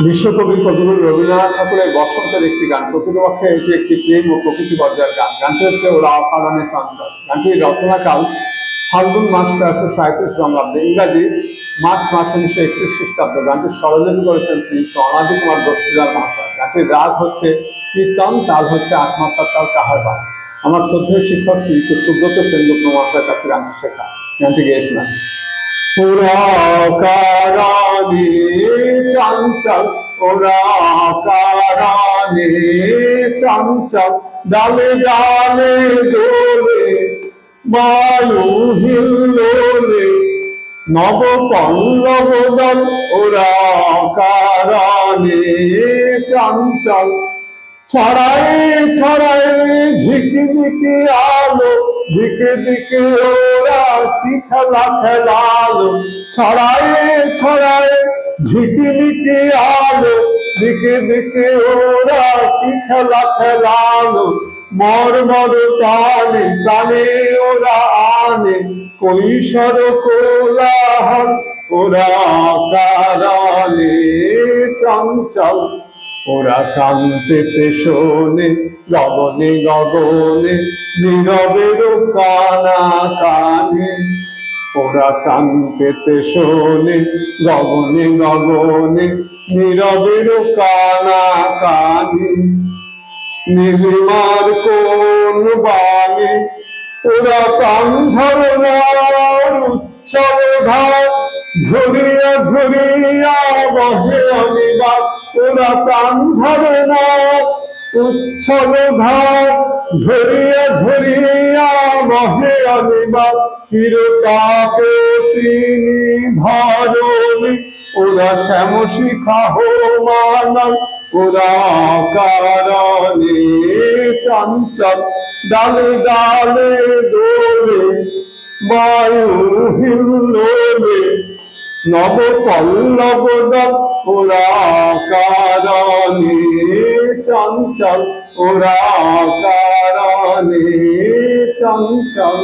বিশ্বকবি কবিগুরু রবীন্দ্রনাথ ঠাকুরের বসন্তের একটি গান। প্রকৃতপক্ষে এটি একটি প্রেম ও প্রকৃতি পর্যায়ের গান। গানটি হচ্ছে ওরা অকারণে চঞ্চল। গানটির রচনাকাল ফাল্গুন মাস 1337 বঙ্গাব্দে, ইংরাজি মার্চ মাস 1931 খ্রিস্টাব্দ। গানটি স্বরলিপি করেছেন শ্রীযুক্ত অনাদি কুমার দস্তিদার মহাশয়। গানটির রাগ হচ্ছে কীর্তন, তাল হচ্ছে আত্মাত্মার তাল কাহারবা। আমার শ্রদ্ধেয় শিক্ষক শ্রীযুক্ত সুব্রত সেনগুপ্ত মহাশয়ের কাছে গানটি শেখা। গানটি গেয়ে শোনাচ্ছি। ওরা কারণে চঞ্চল, ওরা কারণে চঞ্চল, ডালে ডালে দোলে বায়ু হিল্লোলে, নব পল্লব দল ওরা কারণে চঞ্চল। ছড়ায় ছড়ায় ঝিকিমিকি আলো, দিকে দিকে ওরা কি খেলা খেলালো। ছড়ায় ছড়ায় ঝিকিমিকি আলো, দিকে দিকে ওরা কি খেলা খেলালো। মর মর প্রাণে প্রাণে ওরা আনে কৈশোর কোলাহল, ওরা কারণে চঞ্চল। ওরা কান্তেতে শোনে গগনে গগনে নীরবের কানা কানে। ওরা কান্তেতে শোনে গগনে গগনে নীরবের কানা কানে। নীলিমার কোন বাণী ওরা কান ঝরনার উচ্ছল ধার, ঝরিয়া ঝরিয়া বহে অনিবার। ওরা কান ঝরনা উচ্ছল ধার, ঝরিয়া ঝরিয়া বহে অনিবার। চিরতাপসিনী ধরণী ওরা শ্যামশিখা হোমানল, ওরা কারণে চঞ্চল। ডালে ডালে দোলে বায়ু হিল্লোলে, নব পল্লব দল ওরা কারণে চঞ্চল, ওরা কারণে চঞ্চল।